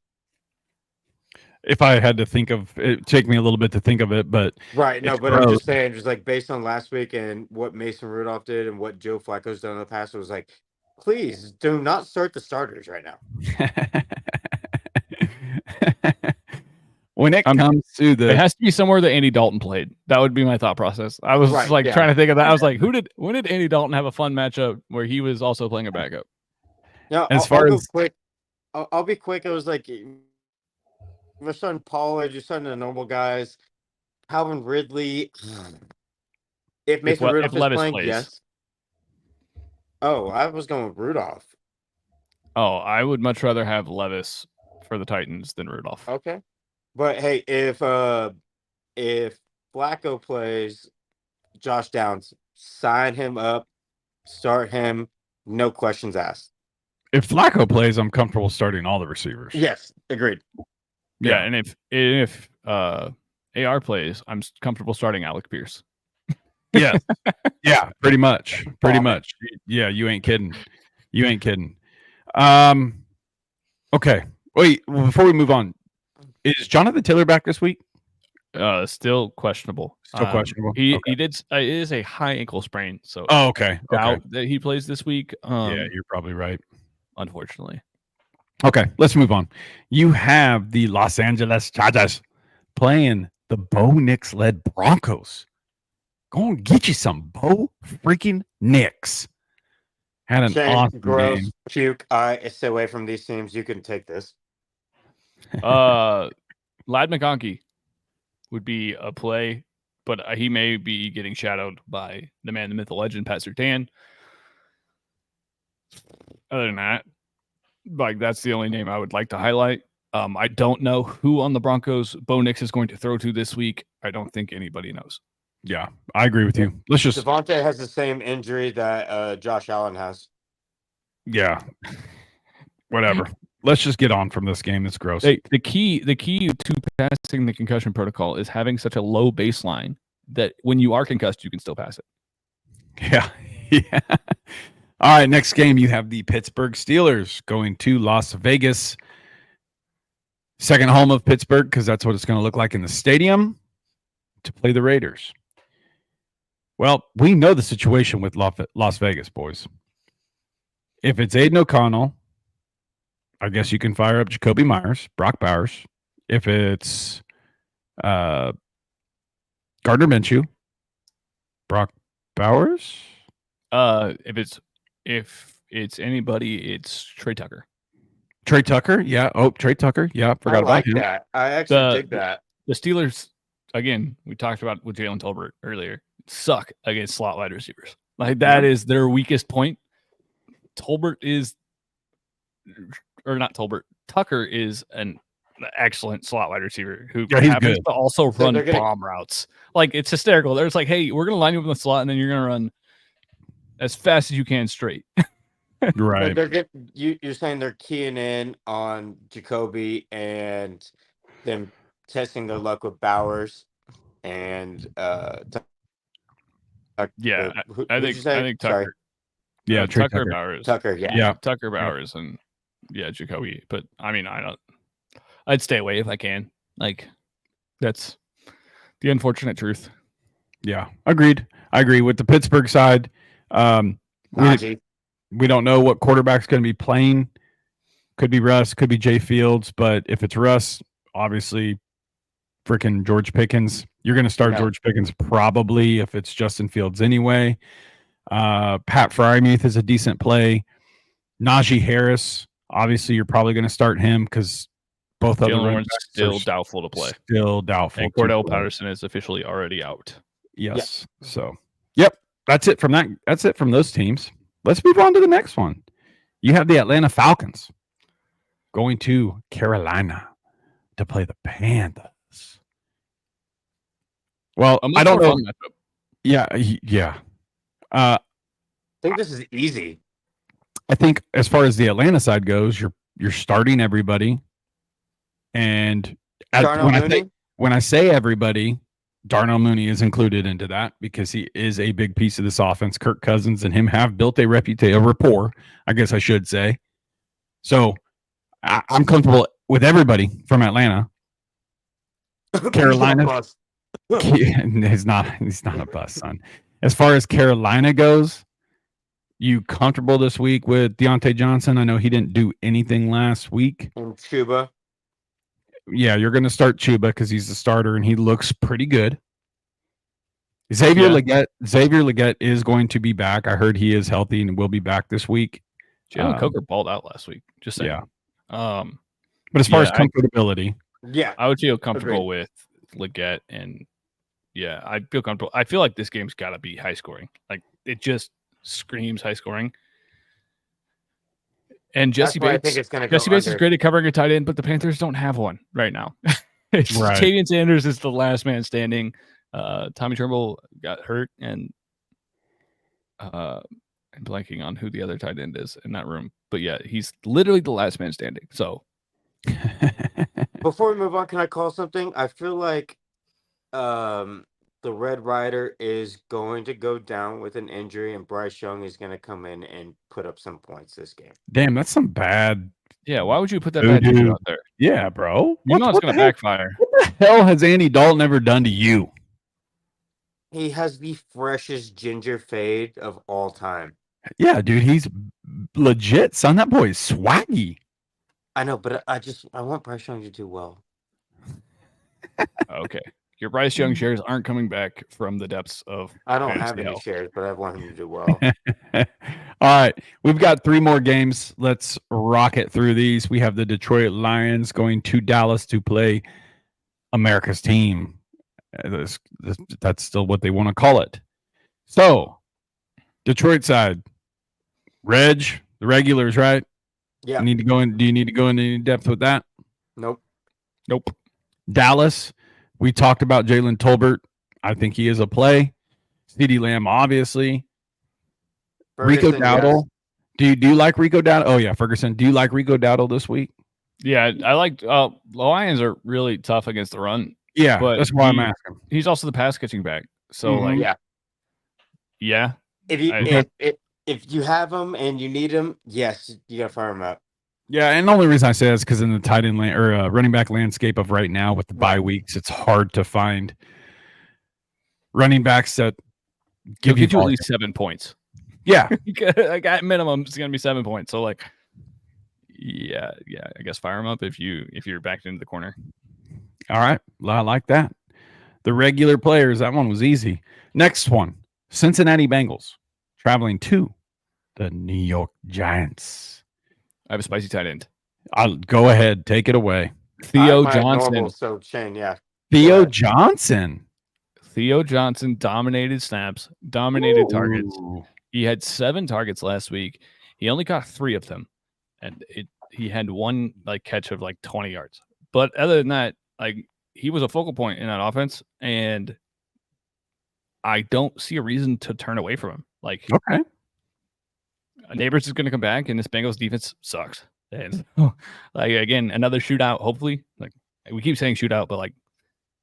If I had to think of it, take me a little bit to think of it, but
Right. No,
it's
but I'm
gross.
just saying, just like based on last week and what Mason Rudolph did and what Joe Flacco's done in the past, it was like, please do not start the starters right now.
When it comes to
It
the
has to be somewhere that Andy Dalton played. That would be my thought process. I was
Right, yeah.
trying to think of that. I was like, when did Andy Dalton have a fun matchup where he was also playing a backup?
Now,
as
I'll
far
go
as
quick. I'll be quick. It was like we're starting Pollard, you're starting the normal guys. Calvin Ridley. If Mason Rudolph is
Levis
playing,
plays.
yes. Oh, I was going with Rudolph.
Oh, I would much rather have Levis for the Titans than Rudolph.
Okay. But hey, if Flacco plays Josh Downs, sign him up, start him, no questions asked.
if Flacco plays, I'm comfortable starting all the receivers.
Yes, agreed.
Yeah, and if AR plays, I'm comfortable starting Alec Pierce.
Yes. Yeah, pretty much. Pretty
Bomb it.
much. Yeah, you ain't kidding. You ain't kidding. Okay. Wait, before we move on, is Jonathan Taylor back this week?
Still questionable.
Still questionable.
He
Okay.
did. It is a high ankle sprain, so
Oh, okay.
doubt that he plays this week.
Yeah, you're probably right.
Unfortunately.
Okay, let's move on. You have the Los Angeles Chargers playing the Bo Nix led Broncos. Go and get you some Bo freaking Nix. Had an
Shane,
awesome
gross,
game.
puke. I stay away from these teams. You can take this.
Lad McConkey would be a play, but he may be getting shadowed by the man, the myth, the legend, Pat Surtain. Other than that, like that's the only name I would like to highlight. I don't know who on the Broncos Bo Nix is going to throw to this week. I don't think anybody knows.
Yeah, I agree with you. Let's just
Devontae has the same injury that Josh Allen has.
yeah, whatever. Let's just get on from this game. It's gross.
Hey, the key to passing the concussion protocol is having such a low baseline that when you are concussed, you can still pass it.
Yeah. Yeah. All right. Next game, you have the Pittsburgh Steelers going to Las Vegas. Second home of Pittsburgh, because that's what it's going to look like in the stadium, to play the Raiders. Well, we know the situation with Las Vegas, boys. If it's Aiden O'Connell, I guess you can fire up Jacoby Myers, Brock Bowers. If it's Gardner Minshew, Brock Bowers.
If it's anybody, it's Trey Tucker.
Trey Tucker, yeah. Oh, Trey Tucker, yeah. Forgot about him.
That. I actually dig that.
The Steelers, again, we talked about with Jalen Tolbert earlier, suck against slot wide receivers. Like that is their weakest point. Tucker is an excellent slot wide receiver who happens to also run bomb routes. Like it's hysterical. There's like, hey, we're gonna line you up in the slot, and then you're gonna run as fast as you can straight.
Right.
You're saying they're keying in on Jacoby and them testing their luck with Bowers and
yeah, I think Tucker.
Sorry.
Yeah,
Tucker Bowers.
Tucker,
Tucker Bowers and Jacoby. But I mean, I'd stay away if I can. Like that's the unfortunate truth.
Yeah, agreed. I agree with the Pittsburgh side. We don't know what quarterback's going to be playing. Could be Russ, could be Jay Fields, but if it's Russ, obviously freaking George Pickens. You're going to start George Pickens probably if it's Justin Fields anyway. Pat Freiermuth is a decent play. Najee Harris, obviously you're probably going to start him because both other running backs
still doubtful to play.
Still doubtful.
And Cordell Patterson is officially already out.
Yes. Yep. So, that's it from that. That's it from those teams. Let's move on to the next one. You have the Atlanta Falcons going to Carolina to play the Panthers. Well, I don't know. Yeah.
I think this is easy.
I think as far as the Atlanta side goes, you're starting everybody, and when I say everybody, Darnell Mooney is included into that because he is a big piece of this offense. Kirk Cousins and him have built a rapport, I guess I should say. So I'm comfortable with everybody from Atlanta. Carolina. He's not a bust, son. As far as Carolina goes, you comfortable this week with Deontay Johnson? I know he didn't do anything last week.
And Chuba.
Yeah, you're going to start Chuba because he's the starter and he looks pretty good. Xavier Legette is going to be back. I heard he is healthy and will be back this week.
Jalen Coker balled out last week. Just saying.
Yeah. But as far as comfortability,
I would feel comfortable with Legette, and I feel comfortable. I feel like this game's got to be high scoring. Like it just screams high scoring. And Jesse Bates is great at covering a tight end, but the Panthers don't have one right now. Tavian Sanders is the last man standing. Tommy Turnbull got hurt, and I'm blanking on who the other tight end is in that room. But yeah, he's literally the last man standing. So
before we move on, can I call something? I feel like the Red Rider is going to go down with an injury, and Bryce Young is going to come in and put up some points this game.
Damn, that's some bad.
Yeah, why would you put that bad dude out there?
Yeah, bro.
You know it's going to backfire.
What the hell has Andy Dalton ever done to you?
He has the freshest ginger fade of all time.
Yeah, dude, he's legit, son. That boy is swaggy.
I know, but I want Bryce Young to do well.
Okay. Your Bryce Young shares aren't coming back from the depths of.
I don't have any shares, but I want him to do well.
All right. We've got 3 more games. Let's rocket through these. We have the Detroit Lions going to Dallas to play America's team. That's still what they want to call it. So, Detroit side. Reg, the regulars, right?
Yeah.
Do you need to go into any depth with that?
Nope.
Dallas. We talked about Jalen Tolbert. I think he is a play. CeeDee Lamb, obviously.
Ferguson,
Rico Dowdle. Yes. Do you like Rico Dowdle? Oh, yeah, Ferguson. Do you like Rico Dowdle this week?
Yeah, I like the Lions are really tough against the run.
Yeah,
but
that's why I'm asking.
He's also the pass catching back. So, yeah.
If you have him and you need him, yes, you got to fire him up.
Yeah, and the only reason I say that is because in the tight end running back landscape of right now with the bye weeks, it's hard to find running backs that
give you at least 7 points.
Yeah,
like at minimum, it's gonna be 7 points. So like, yeah, I guess fire him up if you're backed into the corner.
All right, I like that. The regular players, that one was easy. Next one, Cincinnati Bengals traveling to the New York Giants.
I have a spicy tight end.
I'll go ahead. Take it away.
Theo Johnson.
Theo Johnson.
Theo Johnson dominated snaps, dominated targets. He had 7 targets last week. He only got 3 of them. And he had one catch of 20 yards. But other than that, he was a focal point in that offense. And I don't see a reason to turn away from him.
Okay.
Neighbors is going to come back, and this Bengals defense sucks. And again, another shootout. Hopefully, we keep saying shootout, but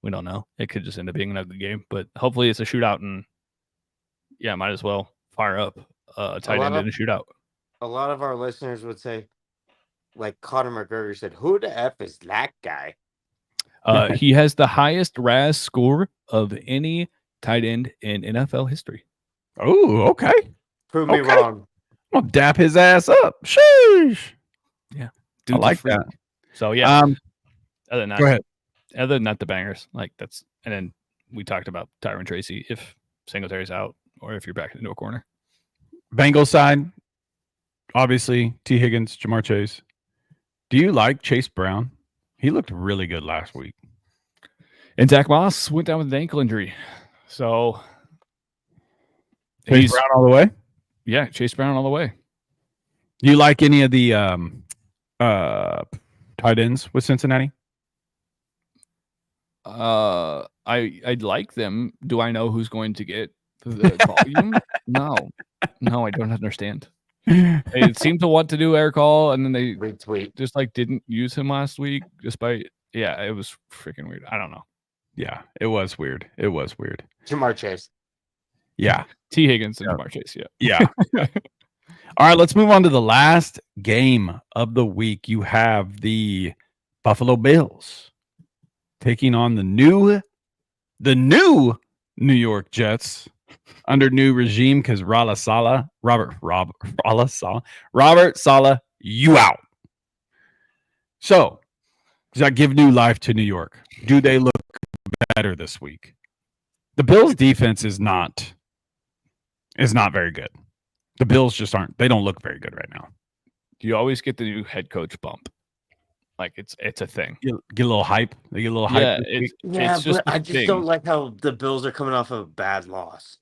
we don't know. It could just end up being an ugly game. But hopefully, it's a shootout, and might as well fire up a tight end in a shootout.
A lot of our listeners would say, Conor McGregor said, "Who the f is that guy?"
He has the highest RAS score of any tight end in NFL history.
Oh, okay.
Prove me wrong.
I'll dap his ass up. Sheesh.
Yeah.
I like that.
So, yeah. Other than that,
go ahead.
Other than that, the bangers. And then we talked about Tyrone Tracy if Singletary's out or if you're back into a corner.
Bengals side, obviously, T. Higgins, Jamar Chase. Do you like Chase Brown? He looked really good last week.
And Zach Moss went down with an ankle injury. So,
Chase Brown all the way?
Yeah, Chase Brown all the way.
Do you like any of the tight ends with Cincinnati?
I'd like them. Do I know who's going to get the volume? No, I don't understand. They seem to want to do Eric Hall, and then they
retweet.
Just didn't use him last week. It was freaking weird. I don't know.
Yeah, it was weird. It was weird.
Jamar Chase.
Yeah.
T. Higgins and
Yeah.
Jamar Chase. Yeah.
Yeah. All right, let's move on to the last game of the week. You have the Buffalo Bills taking on the new New York Jets under new regime because Robert Saleh, you out. So, does that give new life to New York? Do they look better this week? The Bills' defense is not very good. The Bills just aren't. They don't look very good right now.
You always get the new head coach bump. Like it's a thing.
Get a little hype. They get a little hype.
Yeah,
this week.
Yeah,
it's just
but
a
I just
thing.
don't like how the Bills are coming off of a bad loss.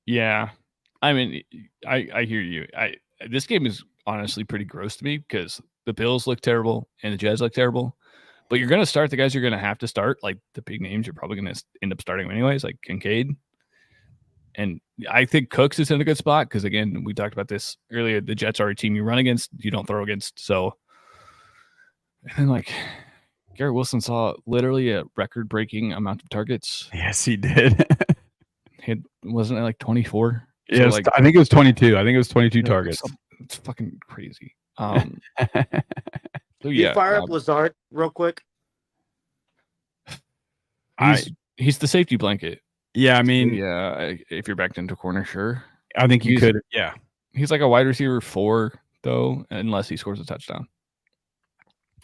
Yeah, I mean, I hear you. This game is honestly pretty gross to me because the Bills look terrible and the Jets look terrible. But you're going to start the guys you're going to have to start, like the big names. You're probably going to end up starting them anyways, like Kincaid. And I think Cooks is in a good spot because, again, we talked about this earlier. The Jets are a team you run against, you don't throw against. So, and like Garrett Wilson saw literally a record-breaking amount of targets.
Yes, he did.
Wasn't it like 24?
Yes,
so like,
I think it was 22. I think it was 22 targets.
It's fucking crazy. So
Can
yeah,
you fire up Lazard real quick?
he's the safety blanket.
Yeah, I mean,
yeah, if you're backed into a corner, sure.
I think you could. Yeah,
he's like a wide receiver 4 though, unless he scores a touchdown.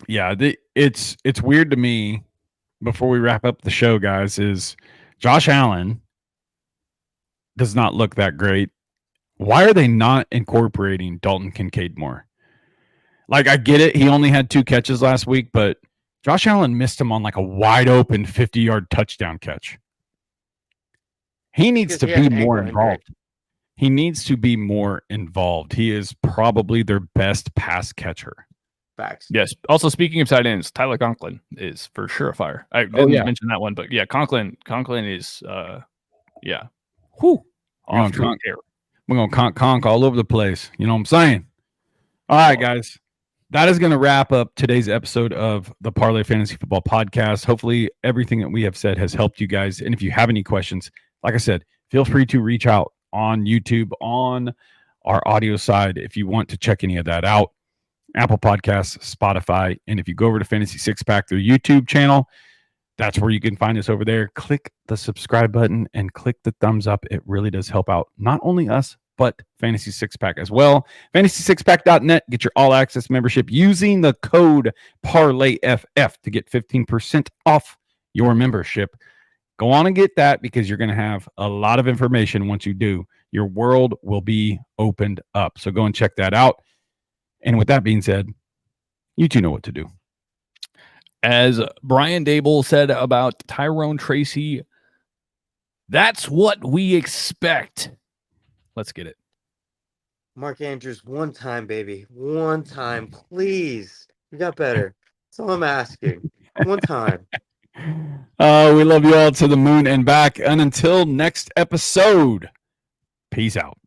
Yeah, it's weird to me. Before we wrap up the show, guys, is Josh Allen does not look that great. Why are they not incorporating Dalton Kincaid more? Like, I get it. He only had 2 catches last week, but Josh Allen missed him on like a wide open 50-yard touchdown catch. He needs to be more involved. He needs to be more involved. He is probably their best pass catcher.
Facts.
Yes. Also, speaking of tight ends, Tyler Conklin is for sure a fire. I didn't mention that one, but yeah, Conklin is yeah.
Whew. We're going to conk all over the place. You know what I'm saying? All right, guys. That is going to wrap up today's episode of the Parlay Fantasy Football Podcast. Hopefully, everything that we have said has helped you guys. And if you have any questions, like I said, feel free to reach out on YouTube, on our audio side, if you want to check any of that out. Apple Podcasts, Spotify, and if you go over to Fantasy Six Pack, their YouTube channel, that's where you can find us over there. Click the subscribe button and click the thumbs up. It really does help out not only us, but Fantasy Six Pack as well. FantasySixPack.net. Get your all access membership using the code Parlay FF to get 15% off your membership. Go on and get that because you're going to have a lot of information once you do. Your world will be opened up. So go and check that out. And with that being said, you two know what to do.
As Brian Dable said about Tyrone Tracy, that's what we expect. Let's get it.
Mark Andrews, one time, baby. One time, please. You got better. That's all I'm asking. One time.
We love you all to the moon and back. And until next episode, peace out.